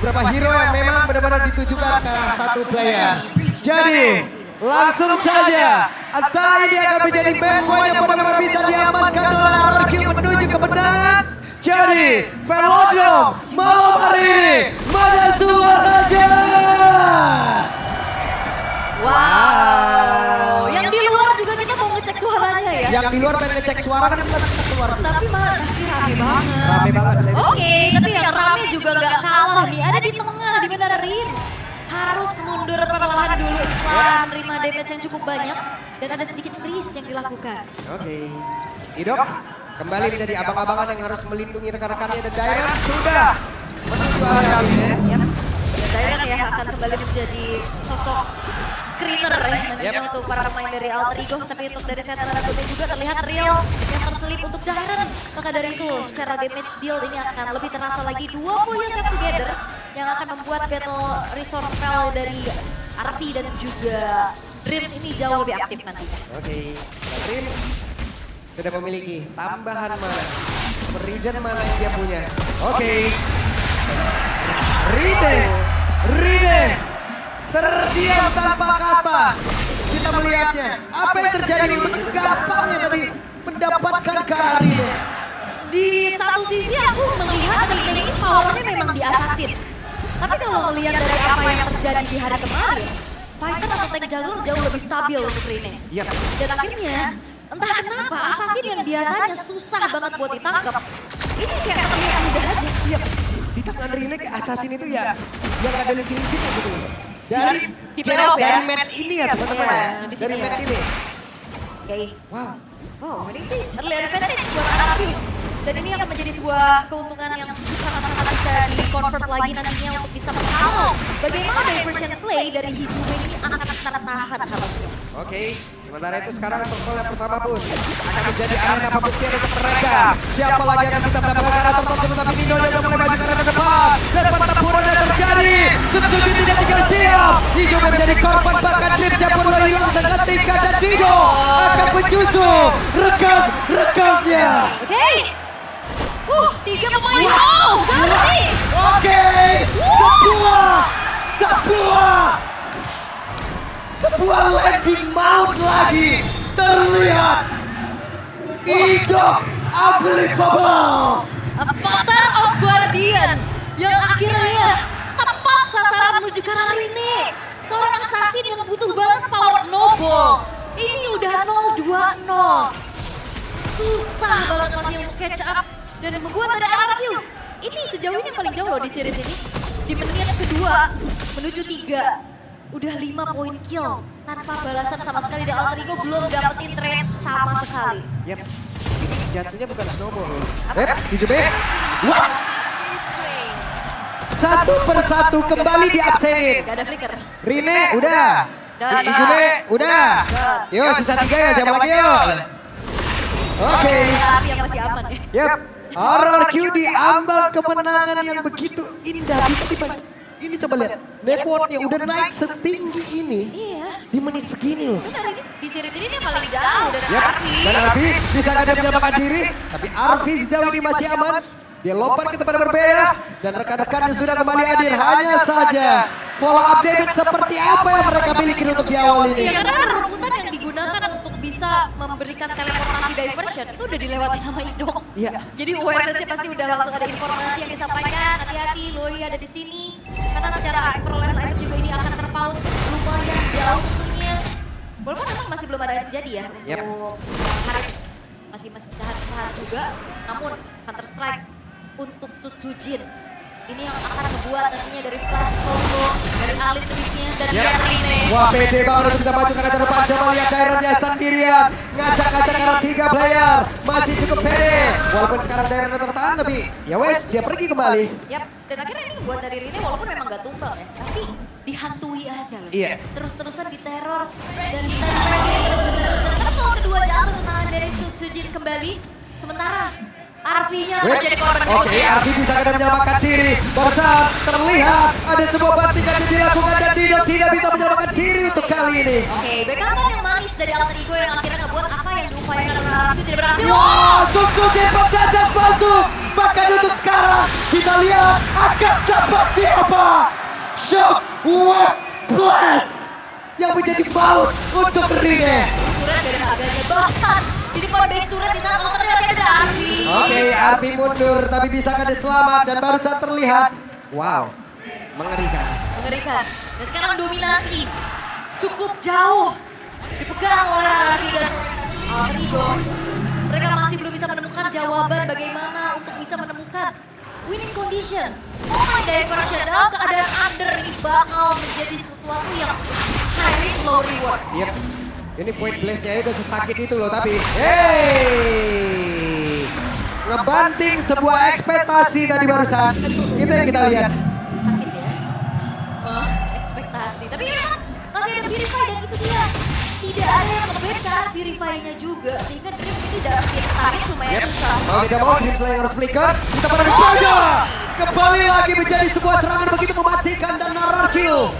beberapa hero yang memang benar-benar ditujukan ke satu player. Jadi langsung saja entah ini akan menjadi bad point yang benar-benar bisa diamankan oleh RRQ menuju kemenangan. Jadi Velodrome malam hari ini mana suaranya? Wow. Yang di luar juga kita mau ngecek suaranya ya. Yang di luar pengen ngecek suara kan kita keluar. Tapi malah pasti rame banget. Rame banget. Oke, tapi yang rame juga nggak kalah nih. Ada di tengah, di mana Riz harus mundur perlahan dulu setelah menerima damage yang cukup banyak. Dan ada sedikit freeze yang dilakukan. Oke. Idok kembali menjadi abang-abangan yang harus melindungi rekan-rekannya dan Dairon sudah menuju area Yap. Dairon ya akan kembali menjadi sosok screener ya nantinya untuk para pemain dari Alter Ego. Tapi untuk dari set Radobe juga terlihat real yang terselip untuk Dairon. Maka dari itu secara damage deal ini akan lebih terasa lagi. Dua punya set together yang akan membuat battle resource spell dari RP dan juga Dreams ini jauh lebih aktif nantinya. Oke, Dreams sudah memiliki tambahan mana, perizen mana yang dia punya. Oke. Rine terdiam tanpa kata. Kita melihatnya. Apa yang terjadi? Begitu gampangnya tadi mendapatkan ke arah Rine. Di satu sisi aku melihat Rine ini powernya memang di assassin. Tapi kalau melihat dari apa yang terjadi di hari kemarin, fighter atau tank jungle jauh lebih stabil untuk Rine. Iya. Dan akhirnya entah kenapa assassin yang biasanya susah banget buat ditangkap, ini kayak terlihat mudah aja. Iya. Di tangan Rine ke assassin itu ya yang ada licin-licinnya gitu. Dari di playoff ya. Dari match ini ya teman-teman Iya, ya. di Dari sini match ya. ini. Oke. Wow. Wow, ini sih early advantage buat RRQ. Dan ini akan menjadi sebuah keuntungan yang sangat-sangat bisa di-convert lagi nantinya untuk bisa mengawal bagaimana diversion play dari Hijube ini akan tertahan harusnya. Oke, sementara itu sekarang perform yang pertama pun akan menjadi arena pembuktian untuk mereka. Siapa lagi yang akan bisa mendapatkan arah tempat tetapi Nino yang mulai maju ke arah depan. Dan pertempuran yang terjadi. Setujui tidak tinggal diam. Hijau menjadi korban bahkan Dreams yang mulai hilang dan ketika dan Dino akan menyusul rekam-rekamnya. Oke. Tiga pemain. Oh, gimana sih? Oke, sebuah landing maut lagi terlihat. Idok unbelievable. A Father of Guardian yang akhirnya tepat sasaran menuju ke arah ini. Seorang assassin yang butuh banget power snowball. Ini udah 0-2-0. Susah banget masih untuk catch up. Dan yang membuat ada RRQ. Ini sejauh ini yang paling jauh loh di series ini. Di menit kedua menuju 3. Udah 5 poin kill. Tanpa balasan sama sekali dan Alter Ego belum dapetin trade sama sekali. Yap, ini jatuhnya bukan snowball. Hijube. Wah. Satu persatu kembali diabsenin. Gak ada flicker. Rine udah. Hijube udah. Yuk sisa 3 ya, siapa lagi yuk. Oke. Tapi yang masih aman ya. Yap. RRQ diambang kemenangan yang begitu indah. Ini coba lihat, networknya udah naik setinggi ini. Iya. Di menit segini loh. Benar, ini di series ini dia paling jauh dari Yap, Arfi. dan Arfi bisa ada menyelamatkan diri, tapi Arfi sejauh ini masih aman. Dia lompat ke tempat berbeda dan rekan-rekannya sudah kembali hadir. Hanya saja follow up damage seperti apa yang mereka miliki untuk di awal ini. Iya, karena rumput yang digunakan untuk bisa memberikan teleportasi diversion itu udah dilewati sama Idok. Iya. Jadi awareness-nya pasti udah langsung ada informasi yang disampaikan. Hati-hati, Loi ada di sini. Karena secara perolehan item juga ini akan terpaut lumayan jauh tentunya. Walaupun memang masih belum ada jadi ya untuk Harik. Masih pecahan-pecahan juga. Namun Counter Strike untuk Sutsujin ini yang akan membuat nantinya dari flash combo, dari alis Riznya dan Rine. Wah pede banget untuk bisa maju ke arah depan. Coba lihat Daironnya sendirian. Ngacak-ngacak karena 3 player. Masih cukup pede. Walaupun sekarang Daironnya tertahan tapi ya wes dia pergi kembali. Yap, dan akhirnya ini buat dari Rine walaupun memang gak tumbang ya. Tapi dihantui aja loh. Iya. Terus-terusan diteror. Dan terus-terusan. Karena kalau kedua jatuh tangan dari Sutsujin kembali. Sementara Arvinya menjadi korban Oke, berikutnya. Arvi bisa kadang menyelamatkan diri. Barusan terlihat ada sebuah bantingan yang dilakukan dan Dino tidak bisa menyelamatkan diri untuk kali ini. Oke, backupan yang manis dari alter ego yang akhirnya ngebuat apa yang diupayakan oleh Arvi tidak berhasil. Wah, Suzuki penjajah masuk. Bahkan untuk sekarang kita lihat akan seperti apa. Shock Wave Blast yang menjadi baut untuk Rine. Turret dari harganya bahkan di depan base turret di saat outernya masih ada Arvi. Oke, Arvi mundur tapi bisa kada selamat dan barusan terlihat. Wow, mengerikan. Mengerikan. Dan sekarang dominasi cukup jauh dipegang oleh Arvi dan alter ego. Mereka masih belum bisa menemukan jawaban bagaimana untuk bisa menemukan winning condition. Oh my diversion dalam keadaan under ini bakal menjadi sesuatu yang high risk low reward. Yep. Ini point blast-nya udah sesakit itu loh tapi hey, ngebanting sebuah ekspektasi tadi barusan. Itu yang kita lihat. Sakit ya. Wah, ekspektasi. Tapi memang masih ada Purify dan itu dia. Tidak ada yang nge-ban ke arah Purify-nya juga. Sehingga Dream ini dalam tarik lumayan susah. Mau tidak mau Dream Slayer harus flicker. Kita pada dijaga. Kembali lagi menjadi sebuah serangan begitu mematikan dan narar kill.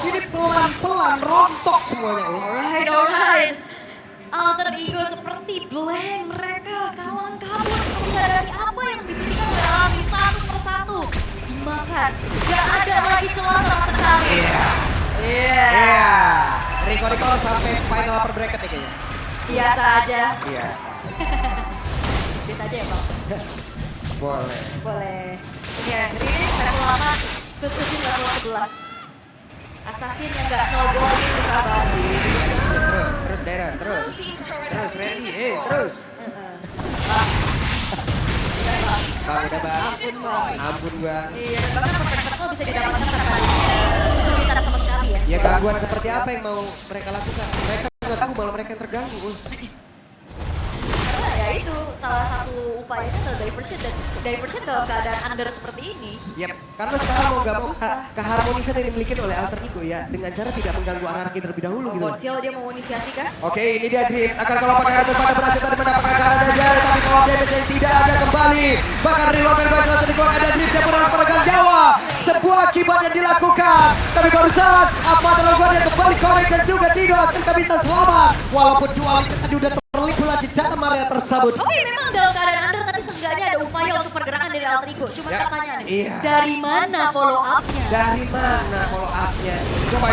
Ini pelan-pelan rontok semuanya. Alright. Alter ego seperti blank mereka kawan kabur menghadapi apa yang diberikan oleh Arvi satu persatu. Dimakan. Gak ada lagi celah sama sekali. Iya. Riko sampai final upper bracket nih kayaknya. Biasa aja. Iya. Biasa aja ya Bang. Boleh. Boleh. Ya, jadi ini level 8, Suzuki level 11. Assassin yang gak snowball ini susah banget. Terus Darren, terus Randy, terus. Bang, udah bang. Ampun Bang. Ampun bang. Iya, dan bahkan perfect bisa didapatkan tanpa kesulitan sama sekali ya. Ya gangguan seperti apa yang mau mereka lakukan? Mereka nggak tahu malah mereka yang terganggu. Karena ya itu salah satu upayanya adalah diversion dan diversion dalam keadaan under seperti ini. Yap, karena sekarang mau gak mau Susah. keharmonisan yang dimiliki oleh alter ego ya dengan cara tidak mengganggu anarki terlebih dahulu gitu. Konsil dia mau inisiasi kah? Oke, ini dia Dreams. Akan kalau pakai kartu pada berhasil tadi mendapatkan kartu dari Jared, tapi kalau damage yang tidak ada kembali. Bahkan reload dan baik langsung dikeluarkan ada Dreams yang berhasil peregang Jawa. Sebuah akibat yang dilakukan. Tapi barusan apa terlakukan yang kembali connect dan juga Dino akan bisa selamat. Walaupun dualitas tadi udah terlibat di dalam area tersebut. Oke, memang dalam keadaan under tapi seenggaknya ada upaya untuk pergerakan dari alter ego. Cuma Ya, pertanyaan nih, iya. dari mana follow up-nya? Dari mana follow up-nya? Coba,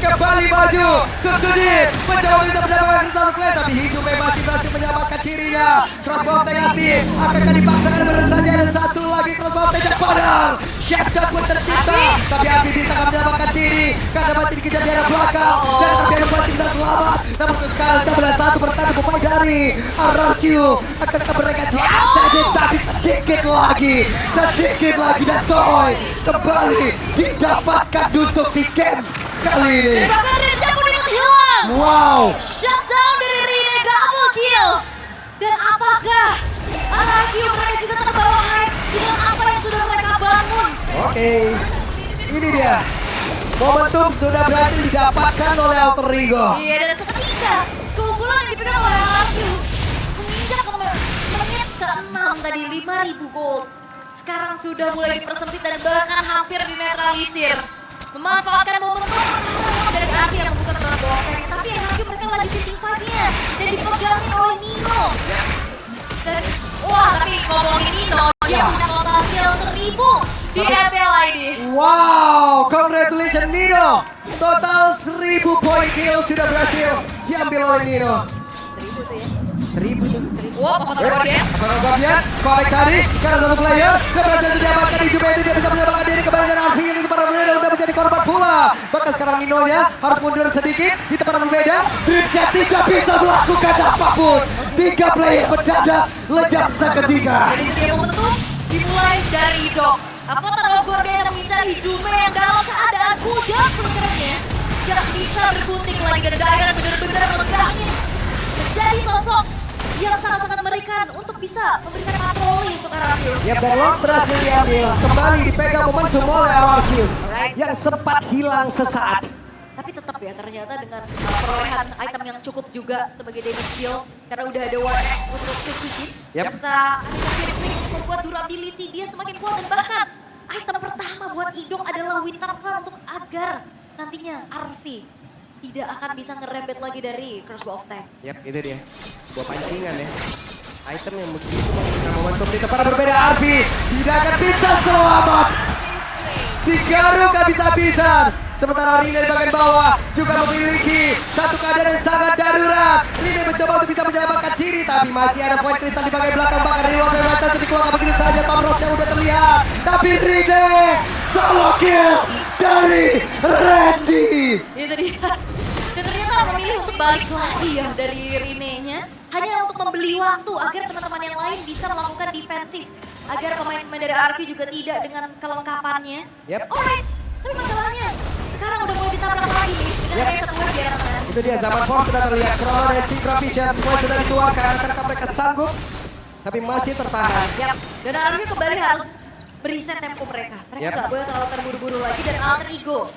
kembali maju. Suzuki mencoba bisa mendapatkan satu play, tapi Hijume masih berhasil menyelamatkan dirinya. Crossbow negatif, akankah dipaksakan benar saja ada satu lagi crossbow tidak padam. Shutdown pun tercipta, tapi Abi bisa menyelamatkan diri karena masih dikejar di arah belakang. Dan tapi Abi masih bisa selamat. Namun untuk sekarang campuran satu persatu pemain dari RRQ. Akankah mereka diakses tapi sedikit lagi dan Toy kembali didapatkan untuk di game kali ini. Dan bahkan Rinja pun ikut hilang. Wow. Shutdown dari Rine double kill. Dan apakah RRQ mereka juga terbawa hype dengan apa yang sudah mereka bangun? Oke, ini dia. Momentum sudah berhasil didapatkan oleh Alter Ego. Iya, dan seketika keunggulan yang dipegang oleh RRQ menginjak ke menit ke-6 tadi 5.000 gold. Sekarang sudah mulai dipersempit dan bahkan hampir dinetralisir. Memanfaatkan momentum dari Arvi yang membuka peran bawah seri. Tapi RRQ mereka lanjutin team fight-nya dan dipegangin oleh Nino. Dan wah, tapi ngomongin Nino, dia punya total kill 1000 di FPL ID. Wow, congratulations Nino. Total 1000 point kill sudah berhasil diambil oleh Nino. 1000 tuh ya. 1000 tuh. Wah, apa kabarnya? Apakah bagian? Balik tadi karena satu player yang berhasil didapatkan di Juve itu dia bisa menyelamatkan diri kembali dan Arvi itu para berbeda udah menjadi korban pula. Bahkan sekarang Nino-nya harus mundur sedikit di tempat yang berbeda. Dreamjet tidak bisa melakukan apapun. 3 player mendadak lejap seketika. Jadi itu dia momentum dimulai dari Dok. Avatar of Gordian yang mengincar Hijume yang dalam keadaan budak flickernya tidak bisa bergunting lagi dan Dairan benar-benar megangin menjadi sosok yang sangat-sangat mengerikan untuk bisa memberikan patroli untuk RRQ. Ya, belok berhasil diambil. Kembali dipegang momentum oleh RRQ Alright. yang sempat hilang sesaat. Tapi tetap ya ternyata dengan perolehan item yang cukup juga sebagai damage shield. Karena udah ada War X untuk Suzuki. Yep. Serta Iron Fist membuat durability dia semakin kuat. Dan bahkan item pertama buat Idong adalah Winter Crown untuk agar nantinya Arfi tidak akan bisa ngerembet lagi dari Crossbow of Time. Yap, itu dia. Buat pancingan ya. Item yang begitu memberikan momentum di tempat berbeda. Arfi tidak akan bisa selamat. Digaruk habis-habisan. Sementara Rine di bagian bawah juga memiliki satu keadaan yang sangat darurat. Rine mencoba untuk bisa menyelamatkan diri, tapi masih ada poin kristal di bagian belakang. Bahkan Rine waktu yang dikeluarkan begitu saja. Tom Ross yang udah terlihat. Tapi Rine solo kill dari Randy. Itu dia. Dan ternyata memilih untuk balik lagi ya dari Rine-nya. Hanya untuk membeli waktu agar teman-teman yang lain bisa melakukan defensif. Agar pemain-pemain dari RQ juga tidak dengan kelengkapannya. Yep. Alright, tapi masalahnya sekarang udah mulai ditabrak lagi nih. Dengan kayak satu di arah sana. Itu dia, zaman Force sudah terlihat. Chrono dan Synchro Vision semua sudah dikeluarkan. Akankah mereka sanggup? Tapi masih tertahan. Yap. Dan RQ kembali harus bereset tempo mereka. Mereka nggak boleh terlalu terburu-buru lagi dan alter ego.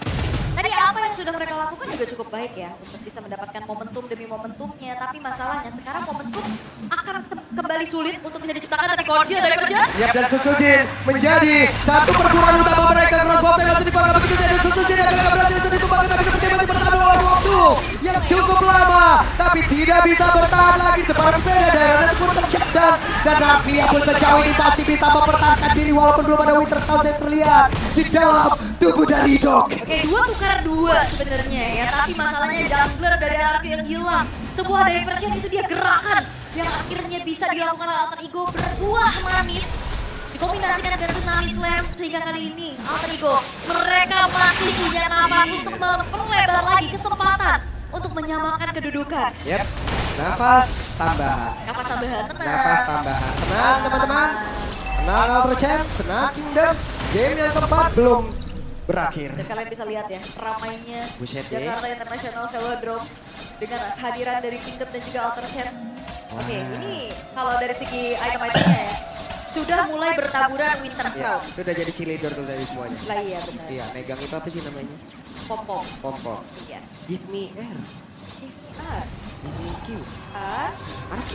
Tadi apa yang sudah mereka lakukan juga cukup baik ya untuk bisa mendapatkan momentum demi momentumnya. Tapi masalahnya sekarang momentum akan kembali sulit untuk bisa diciptakan dari Corsia dari kerja. Yap, dan Susujin menjadi satu perguruan utama mereka. Crossbow langsung dipakai begitu jadi Susujin yang mereka berhasil untuk ditumbangkan. Tapi seperti masih bertahan dalam waktu yang cukup lama. Tapi tidak bisa bertahan lagi di depan berbeda daerah pun tershutdown. Dan Arvia pun sejauh ini masih bisa mempertahankan diri walaupun belum ada Winter Crown yang terlihat di dalam tubuh dari Dog. Oke, dua sebenarnya ya, tapi masalahnya jungler dari RQ yang hilang. Sebuah diversion itu dia gerakan yang akhirnya bisa dilakukan oleh Alter Ego berbuah manis. Dikombinasikan dengan Tsunami Slam sehingga kali ini Alter Ego mereka masih punya nafas untuk memperlebar lagi kesempatan untuk menyamakan kedudukan. Yap, nafas tambahan. Nafas tambahan, tenang. Nafas tambahan. Tenang teman-teman. Tenang Ultra Champ, tenang Kingdom. Game yang keempat belum berakhir. Dan kalian bisa lihat ya, ramainya Buset deh. Jakarta International Velodrome dengan kehadiran dari Kingdom dan juga Alter Champ. Oke, ini kalau dari segi item-itemnya ya, sudah mulai bertaburan Winter Ya, Crown. itu udah jadi cheerleader tuh dari semuanya. Lah iya benar. Iya, megang itu apa sih namanya? Pom-pom. Pom-pom. Iya. Give me air. Ini A. Give me Q. A. RQ.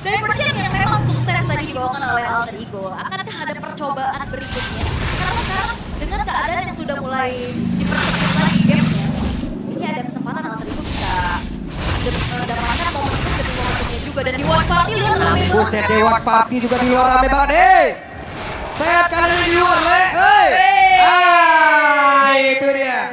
Diversion yang memang sukses tadi dibawakan oleh Alter Ego. Akankah ada percobaan berikutnya? Karena sekarang dengan keadaan yang sudah mulai dipersempit lagi gamenya, ini ada kesempatan Alter Ego bisa mendapatkan momentum demi momentumnya juga. Dan di Watch Party lihat rame banget. Buset deh, Watch Party juga di luar rame banget. Sehat kalian di luar, Hei. Itu dia.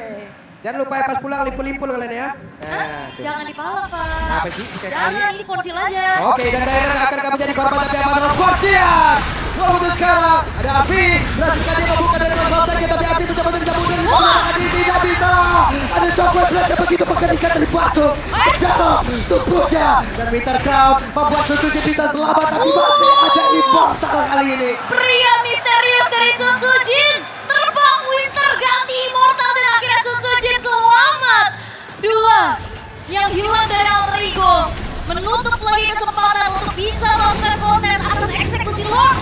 Jangan lupa ya pas pulang limpul-limpul kalian ya. Nah, tuh. Jangan dipalang, Pak. Apa sih? Cek Jangan, kali. ini konsil aja. Oke, dan daerah akan kamu jadi korban tapi apa dalam Fortian. Walaupun sekarang ada Api, berhasilkan dia membuka dari Crossbow tapi Api mencoba untuk bisa mundur. Tapi tidak bisa. Ada Shockwave Blast yang begitu mengerikan dari Batu dalam tubuhnya. Dan Winter Crown membuat Suzuki bisa selamat tapi masih ada Immortal kali ini. Pria misterius dari Sun Tzu Jin terbang Winter ganti Immortal dan akhirnya Sun Tzu Jin selamat. Dua yang hilang dari Alter Ego menutup lagi kesempatan untuk bisa melakukan kontes atas eksekusi Lord.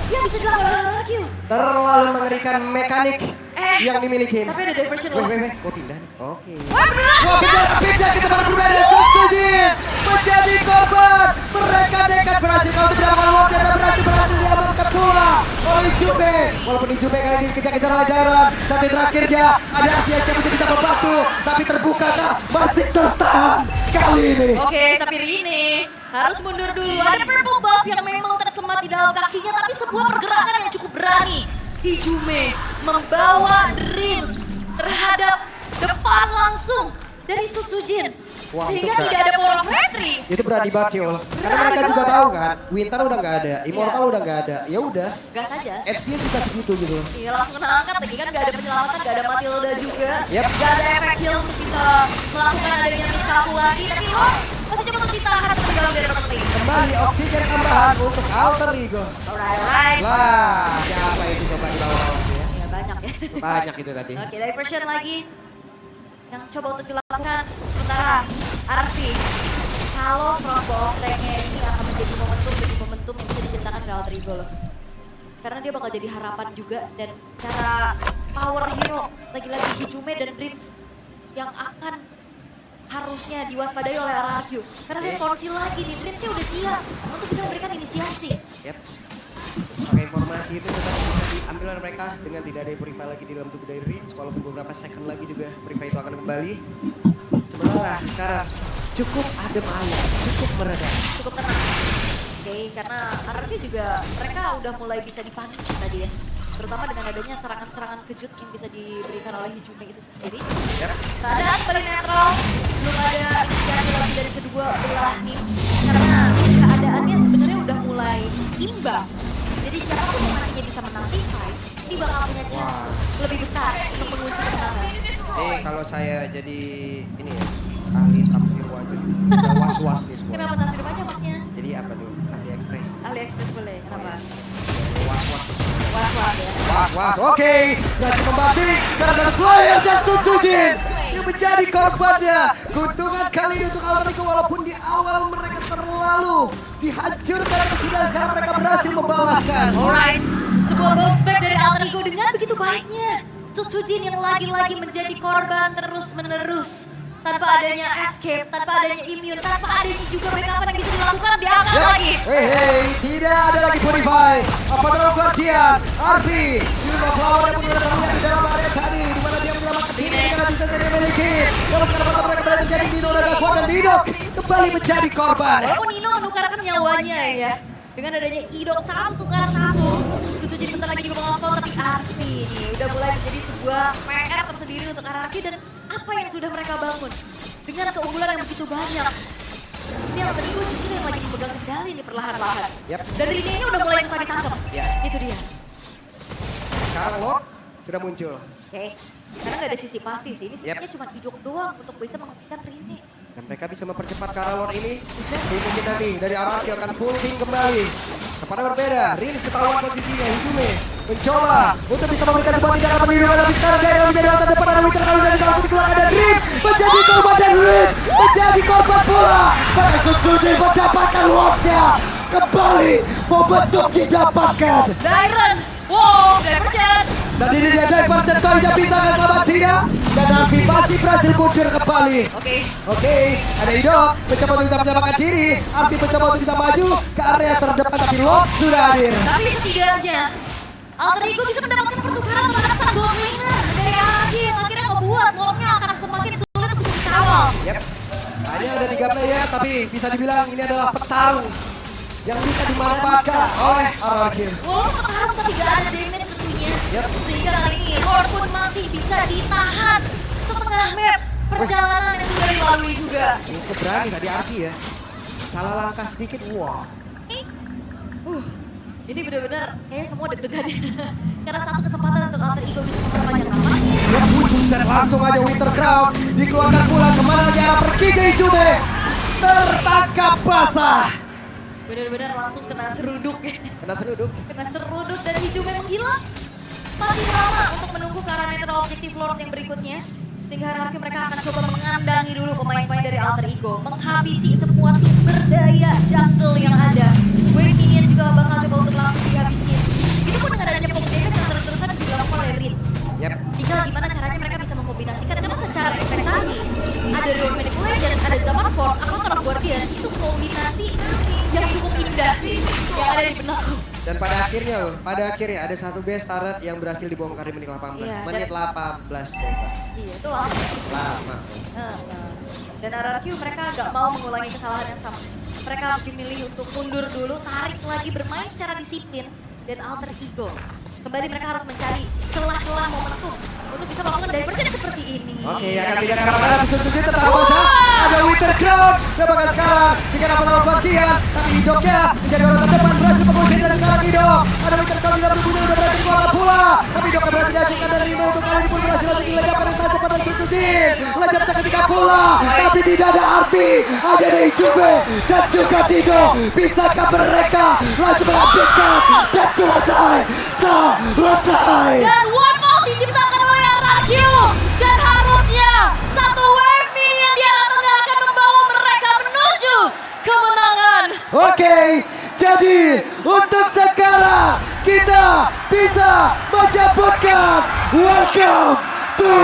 Dia bisa dilakukan lagi. Terlalu mengerikan mekanik yang dimiliki. Tapi ada diversion loh. Weh, oh pindah nih. Oke. Wah beneran. Wah pindah kita baru berbeda. Susujin menjadi korban. Mereka nekat berhasil kau untuk mendapatkan Lord dan berhasil diamankan pula oleh Jube. Walaupun di Jube kali ini dikejar-kejar oleh Daron. Satu terakhirnya ada Asia yang bisa membantu. Tapi terbuka kah? Masih tertahan kali ini. Oke, tapi Rine harus mundur dulu. Ada purple buff yang memang tersemat di dalam kakinya, tapi sebuah pergerakan yang cukup berani. Hijume membawa Dreams terhadap depan langsung dari Sutsujin. Wah, Sehingga itu tidak ada power of retry. Itu berani banget sih, Ol. Karena mereka juga tahu kan, Winter udah nggak ada, Immortal udah nggak ada. Ya udah, Gas aja. FPS bisa segitu gitu. Iya langsung kena angkat lagi kan, gak ada penyelamatan, gak ada Matilda juga. Yep. Gak ada efek heal untuk bisa melakukan adanya miskalkulasi. Tapi lo masih coba untuk ditahan untuk dalam dari penting. Kembali oksigen tambahan untuk Alter Ego. Alright. Lah, siapa itu coba di bawah ya? Ya banyak ya. Banyak itu tadi. Oke, diversion lagi yang coba untuk dilakukan. Sementara Arfi, kalau Crossbow of Time-nya ini akan menjadi momentum yang bisa diciptakan oleh Alter Ego loh. Karena dia bakal jadi harapan juga dan secara power hero lagi-lagi Hijume dan Dreams yang akan harusnya diwaspadai oleh RRQ. Karena dia konsil lagi nih, Dreamsnya udah siap untuk bisa memberikan inisiasi. Yep. Oke, informasi itu tetap bisa diambil oleh mereka dengan tidak ada Purify lagi di dalam tubuh dari Rins. Walaupun beberapa second lagi juga Purify itu akan kembali. Sebenarnya sekarang cukup adem ayem, cukup mereda. Cukup tenang. Oke, karena RRQ juga mereka udah mulai bisa dipanik tadi ya. Terutama dengan adanya serangan-serangan kejut yang bisa diberikan oleh Hijume itu sendiri. Yep. Keadaan paling netral, belum ada inisiasi lagi dari kedua belah tim. Karena keadaannya sebenarnya udah mulai imbang. Jadi siapapun yang nantinya bisa menang di fight, ini bakal punya chance lebih besar untuk mengunci kemenangan. Kalau saya jadi ini ya, ahli tafsir wajah. Udah was-was nih semua. Kenapa tafsir aja masnya? Jadi apa tuh? Ahli ekspres. Ali Express boleh, kenapa? Was-was. Was-was ya. Was-was, oke. Berhasil membagi dan ada player dan Sutsujin yang menjadi korbannya. Keuntungan kali ini untuk Alter Ego walaupun di awal mereka terlalu dihancurkan kesudahan, sekarang mereka berhasil membalaskan. Alright, sebuah bounce back dari Alter Ego dengan begitu baiknya. Sutsujin yang lagi-lagi menjadi korban terus-menerus. Tanpa adanya escape, tanpa adanya immune, tanpa adanya juga backup yang bisa dilakukan, diangkat lagi. Hei, tidak ada lagi Purify. Apa dalam Guardian, Arfi, juga Flower yang menggunakan di dalam area tadi, di mana dia menyelamatkan diri dengan asistensi yang dimiliki. Dalam kesempatan mereka berada terjadi Dino dan Aqua dan Dino kembali menjadi korban. Walaupun Nino menukarkan nyawanya ya, dengan adanya Idok 1 tukar 1, Sutsujin bentar lagi juga bakal spawn, tapi Arfi nih udah mulai menjadi sebuah PR tersendiri untuk RRQ dan apa yang sudah mereka bangun dengan keunggulan yang begitu banyak. Ini Alter Ego justru yang lagi dipegang kendali nih perlahan-lahan. Yap. Dan Rini udah mulai susah ditangkap. Ya. Itu dia. Sekarang Lord sudah muncul. Oke. Karena nggak ada sisi pasti sih. Ini sisinya cuma Idok doang untuk bisa menghentikan Rini. Dan mereka bisa mempercepat ke arah Lord ini. Mungkin nanti dari arah dia akan full team kembali. Kepada berbeda, Rins ketahuan posisinya. Hijume mencoba untuk bisa memberikan sebuah tindakan perlindungan. Tapi sekarang dia yang menjadi latar depan. Ada Winter kalau dari langsung dikeluarkan. Dan Rins menjadi korban dan Rins menjadi korban pula. Maka Sutsujin mendapatkan Lordnya. Kembali membentuk didapatkan. Dairon! Wow, diversion! Dan ini dia diversion, Toysha bisa nggak selamat tidak? Dan Arfi masih berhasil mundur kembali. Oke, ada Ido mencoba untuk bisa menyelamatkan diri. Arfi mencoba untuk bisa maju ke area terdepan, tapi Lord sudah hadir. Tapi setidaknya Alter Ego bisa mendapatkan pertukaran terhadap sang bot laner dari RRQ yang akhirnya ngebuat Lordnya akan semakin sulit untuk bisa dikawal. Yep. Hanya ada 3 player, tapi bisa dibilang ini adalah petarung yang bisa dimanfaatkan oleh RRQ. Walaupun petarung tapi gak ada damage tentunya. Yep. Sehingga kali ini Lord pun masih bisa ditahan setengah map perjalanan yang sudah dilalui juga. Cukup berani tadi Arfi ya. Salah langkah sedikit, wah. Ini benar-benar kayaknya semua deg-degan ya. Karena satu kesempatan untuk Alter Ego bisa memperpanjang namanya. Ya buset, langsung aja Winter Crown dikeluarkan pula, kemana lagi arah pergi ke Hijume. Tertangkap basah. Benar-benar langsung kena seruduk ya. Kena seruduk. Kena seruduk dan Hijume menghilang. Masih lama untuk menunggu ke arah netral objektif Lord yang berikutnya. Sehingga RRQ mereka akan coba mengandangi dulu pemain-pemain dari Alter Ego. Menghabisi semua sumber daya jungle yang ada. Wave minion juga bakal coba untuk langsung dihabisin. Itu pun dengan adanya pop damage yang terus-terusan bisa dilakukan oleh Rins. Yep. Tinggal gimana caranya mereka bisa mengkombinasikan. Karena secara ekspektasi, ada Road Manipulation, ada Zaman Force, Counter of Guardian. Itu kombinasi yang cukup indah sih yang ada di benakku. Dan pada akhirnya ada satu base turret yang berhasil dibongkar di menit 18. Iya, Menit 18. Iya, itu lama. Dan RRQ mereka nggak mau mengulangi kesalahan yang sama. Mereka lebih milih untuk mundur dulu, tarik lagi, bermain secara disiplin. Dan Alter Ego, kembali mereka harus mencari celah-celah momentum untuk bisa melakukan diversion seperti ini. Oke, akan tidak kemana-mana, bisa Sutsujin tetap basah. Ada Winter Crown, dan bahkan sekarang jika dapat lawan bagian, tapi Idoknya menjadi orang terdepan, berhasil menguasai dari sekarang Idok. Ada Winter Crown tidak berbunyi, udah berhasil keluar pula. Tapi Idoknya berhasil dihasilkan dari Rino untuk kali ini pun berhasil lagi dilejap pada saat cepat dari Sutsujin. Lejap seketika pula, tapi tidak ada Arfi. Hanya ada Hijume dan juga Dido. Bisakah mereka langsung menghabiskan dan selesai? Selesai. Dan one more diciptakan oleh RRQ. Dan harusnya satu wave minion di arah tengah akan membawa mereka menuju kemenangan. Oke, Jadi untuk sekarang kita bisa menyebutkan welcome to